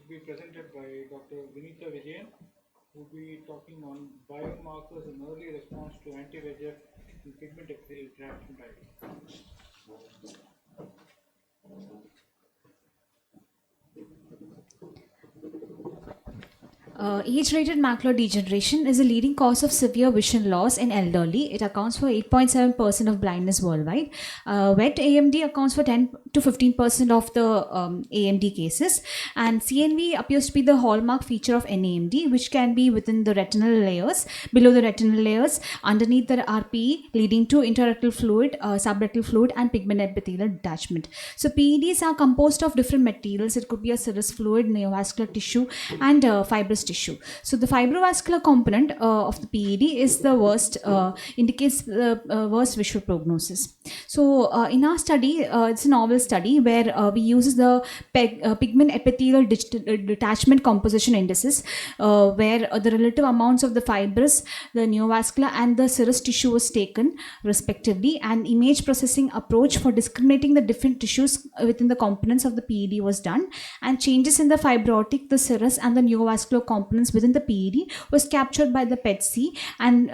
be presented by Dr. Vineetha Vijayan, who will be talking on biomarkers in early response to anti-VEGF in pigment epithelial dermatitis. Age-related macular degeneration is a leading cause of severe vision loss in elderly. It accounts for 8.7% of blindness worldwide. Wet AMD accounts for 10 to 15% of the AMD cases. And CNV appears to be the hallmark feature of NAMD, which can be within the retinal layers, below the retinal layers, underneath the RPE, leading to intraretinal fluid, subretinal fluid, and pigment epithelial detachment. So PEDs are composed of different materials. It could be a serous fluid, neovascular tissue, and fibrous tissue. So the fibrovascular component of the PED is the worst, indicates the worst visual prognosis. So in our study, it's a novel study where we use the pigment epithelial detachment composition indices, where the relative amounts of the fibrous, the neovascular, and the serous tissue was taken respectively, and image processing approach for discriminating the different tissues within the components of the PED was done, and changes in the fibrotic, the serous, and the neovascular components within the PED was captured by the PET-C and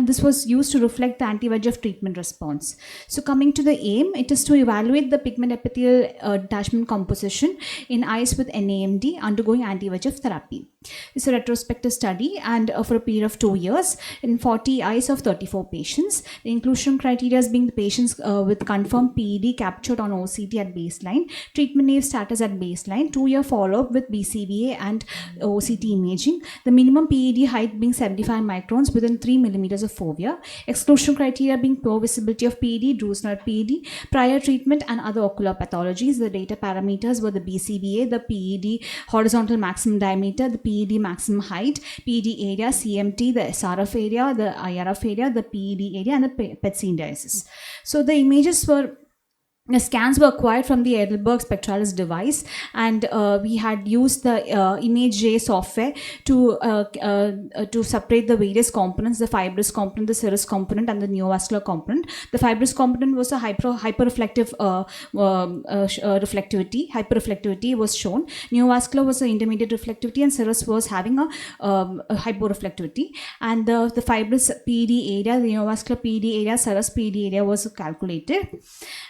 this was used to reflect the anti-VEGF treatment response. So coming to the aim, it is to evaluate the pigment epithelial detachment composition in eyes with NAMD undergoing anti-VEGF therapy. It's a retrospective study and for a period of 2 years in 40 eyes of 34 patients. The inclusion criteria being the patients with confirmed PED captured on OCT at baseline, treatment naive status at baseline, 2-year follow-up with BCVA and OCT imaging, the minimum PED height being 75 microns within 3 millimeters of fovea, exclusion criteria being poor visibility of PED, Drusen PED, prior treatment, and other ocular pathologies. The data parameters were the BCVA, the PED horizontal maximum diameter, the PED maximum height, PED area, CMT, the SRF area, the IRF area, the PED area, and the PET-C indices. So the images were the scans were acquired from the Edelberg Spectralis device, and we had used the ImageJ software to separate the various components, the fibrous component, the serous component, and the neovascular component. The fibrous component was a hyperreflective reflectivity. Hyperreflectivity was shown. Neovascular was an intermediate reflectivity, and serous was having a hyporeflectivity. And the fibrous PED area, the neovascular PED area, serous PED area was calculated.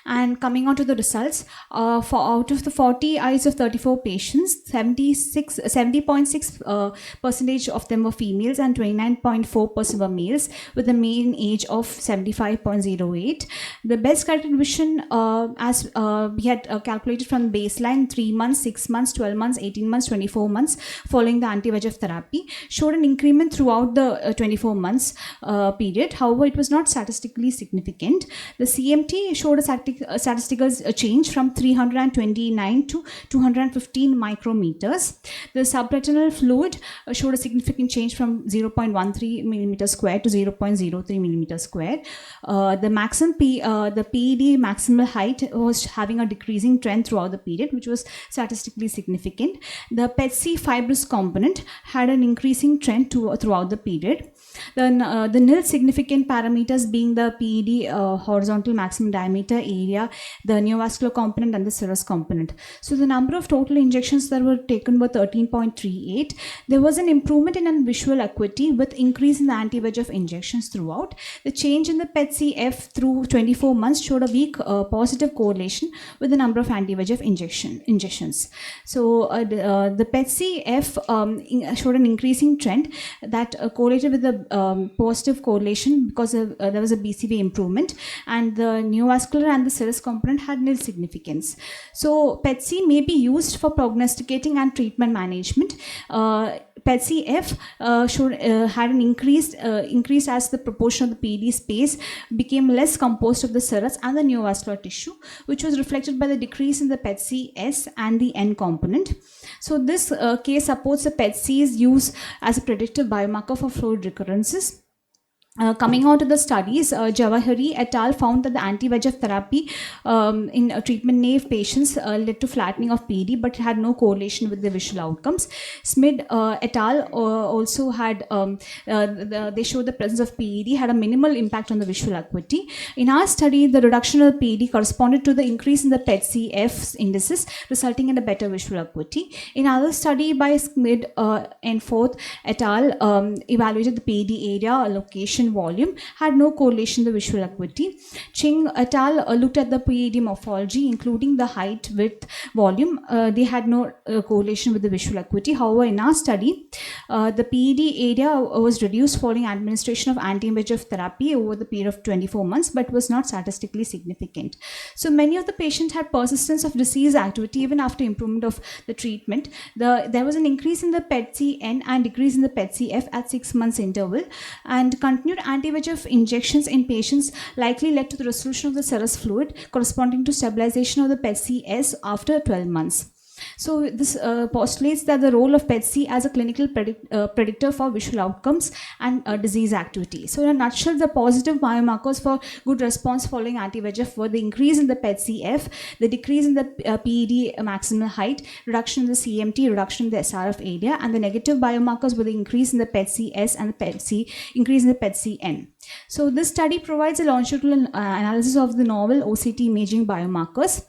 And coming on to the results, out of the 40 eyes of 34 patients, 70.6% of them were females and 29.4% were males, with a mean age of 75.08. The best corrected vision, as we had calculated from baseline, 3 months, 6 months, 12 months, 18 months, 24 months following the anti-VEGF therapy, showed an increment throughout the 24 months period. However, it was not statistically significant. The CMT showed a statistical change from 329 to 215 micrometers. The subretinal fluid showed a significant change from 0.13 millimeter square to 0.03 millimeter square. The PED maximal height was having a decreasing trend throughout the period, which was statistically significant. The PET-C fibrous component had an increasing trend throughout the period. The nil significant parameters being the PED horizontal maximum diameter area, the neovascular component, and the serous component. So the number of total injections that were taken were 13.38. There was an improvement in visual acuity with increase in the anti-VEGF injections throughout. The change in the PET-CF through 24 months showed a weak positive correlation with the number of anti-VEGF injections. So the PET-CF showed an increasing trend that correlated with the positive correlation because there was a BCVA improvement, and the neovascular and the serous component had nil significance. So PET-C may be used for prognosticating and treatment management. PET-CF had an increase as the proportion of the PED space became less composed of the serous and the neovascular tissue, which was reflected by the decrease in the PET-C-S and the N component. So this case supports the PET-C's use as a predictive biomarker for fluid recurrences. Coming on to the studies, Jawahari et al. Found that the anti-VEGF therapy in treatment-naive patients led to flattening of PD, but had no correlation with the visual outcomes. Smid et al. Also had, they showed the presence of PED had a minimal impact on the visual acuity. In our study, the reduction of PED corresponded to the increase in the PET-CF indices, resulting in a better visual acuity. In another study by Smid and Forth et al. Evaluated the PED area, location, volume, had no correlation to the visual acuity. Ching et al. Looked at the PED morphology, including the height, width, volume. They had no correlation with the visual acuity. However, in our study, the PED area was reduced following administration of anti-VEGF therapy over the period of 24 months, but was not statistically significant. So many of the patients had persistence of disease activity even after improvement of the treatment. There was an increase in the PET-CN and decrease in the PET-CF at 6 months interval, and continued anti-VEGF injections in patients likely led to the resolution of the serous fluid corresponding to stabilization of the PET-CS after 12 months. So this postulates that the role of PET-C as a clinical predictor for visual outcomes and disease activity. So in a nutshell, the positive biomarkers for good response following anti-VEGF were the increase in the PET-CF, the decrease in the PED maximal height, reduction in the CMT, reduction in the SRF area, and the negative biomarkers were the increase in the PET-CS and the PET-C, increase in the PET-CN. So this study provides a longitudinal analysis of the novel OCT imaging biomarkers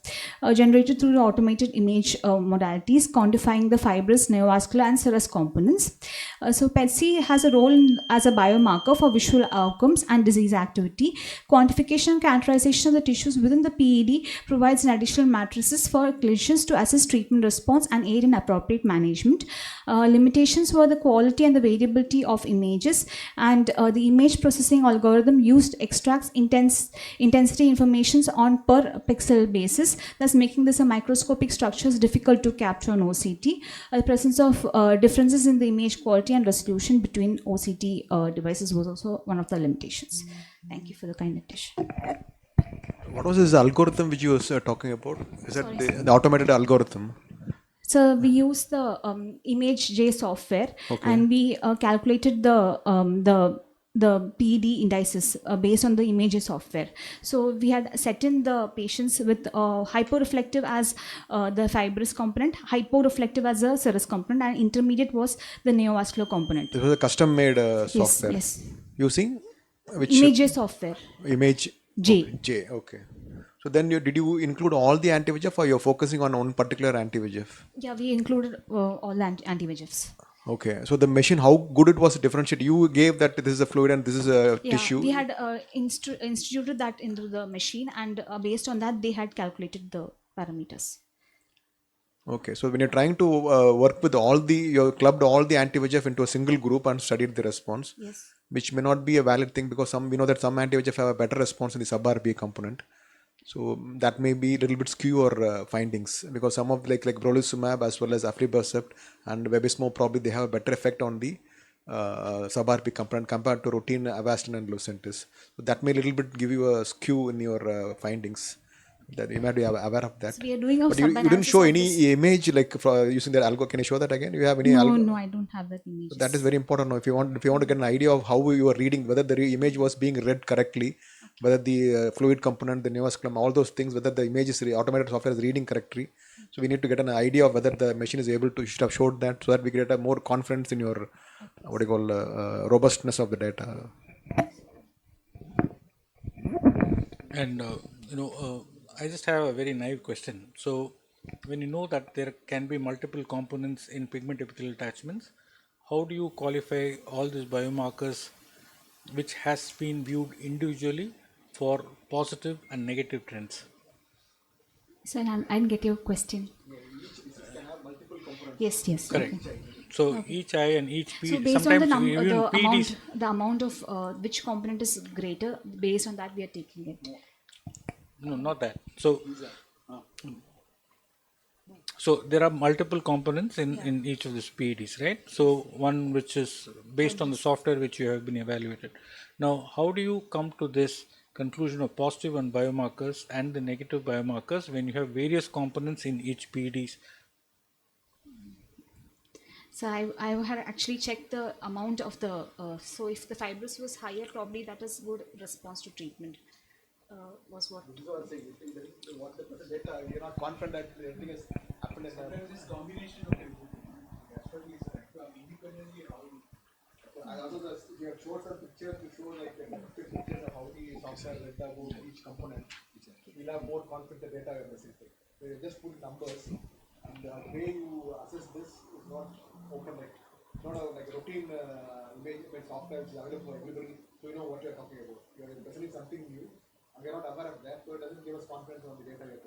generated through the automated image modalities, quantifying the fibrous, neovascular, and serous components. So PET-C has a role as a biomarker for visual outcomes and disease activity. Quantification and characterization of the tissues within the PED provides an additional matrices for clinicians to assess treatment response and aid in appropriate management. Limitations were the quality and the variability of images, and the image processing algorithm used extracts intensity informations on per pixel basis, thus making this a microscopic structures difficult to capture on OCT. The presence of differences in the image quality and resolution between OCT devices was also one of the limitations. Thank you for the kind attention. What was this algorithm which you were talking about? Is that the automated algorithm? So we use the ImageJ software, Okay. and we calculated the PED indices based on the ImageJ software. So we had set in the patients with hyporeflective as the fibrous component, hyporeflective as a serous component, and intermediate was the neovascular component. This was a custom-made software. Yes. Using which ImageJ software. image? J. Okay, J. Okay. So then did you include all the anti-VEGF, or you're focusing on one particular anti-VEGF? Yeah, we included all the anti-VEGFs. Okay. So the machine, how good it was to differentiate? You gave that this is a fluid and this is a tissue. We had instituted that into the machine, and based on that, they had calculated the parameters. Okay. So when you're trying to work with you clubbed all the anti-VEGF into a single group and studied the response. Yes. Which may not be a valid thing, because we know that some anti-VEGF have a better response in the sub-RB component. So that may be a little bit skew or findings, because some of like brolucizumab as well as aflibercept and Vabysmo, probably they have a better effect on the sub-RP component compared to routine Avastin and Lucentis. So that may a little bit give you a skew in your findings. That you might be aware of that. So we are doing a But you didn't show any image like for using that algo. Can you show that again? You have any algo? No, I don't have that image. So that is very important. Now, if you want to get an idea of how you are reading, whether the image was being read correctly, whether the fluid component, the neovascular, all those things, whether the image is automated software is reading correctly. So we need to get an idea of whether the machine is able to. You should have showed that, so that we get a more confidence in your robustness of the data. And I just have a very naive question. So, when you know that there can be multiple components in pigment epithelial attachments, how do you qualify all these biomarkers which has been viewed individually for positive and negative trends? So I didn't get your question. Yes. Correct. Okay. So each eye and each So PD, based on PDs. the amount of which component is greater, based on that we are taking it. No, not that. So there are multiple components in each of these PEDs, right? So one which is based on the software which you have been evaluated. Now, how do you come to this conclusion of positive and biomarkers and the negative biomarkers when you have various components in each PEDs? So I had actually checked the amount of the, so if the fibrous was higher, probably that is good response to treatment, was what. This is what I'm saying. What the present data, we are not confident that everything has happened in Sometimes this combination of everything, actually is independently how you. I also just, if you have showed some pictures to show like pictures of how the software data about each component, we'll have more confident data we are presenting. So you just put numbers, and the way you assess this is not open, like not a like routine image software which is available for everybody, so you know what you are talking about. You are presenting something new, and we are not aware of that, so it doesn't give us confidence on the data we are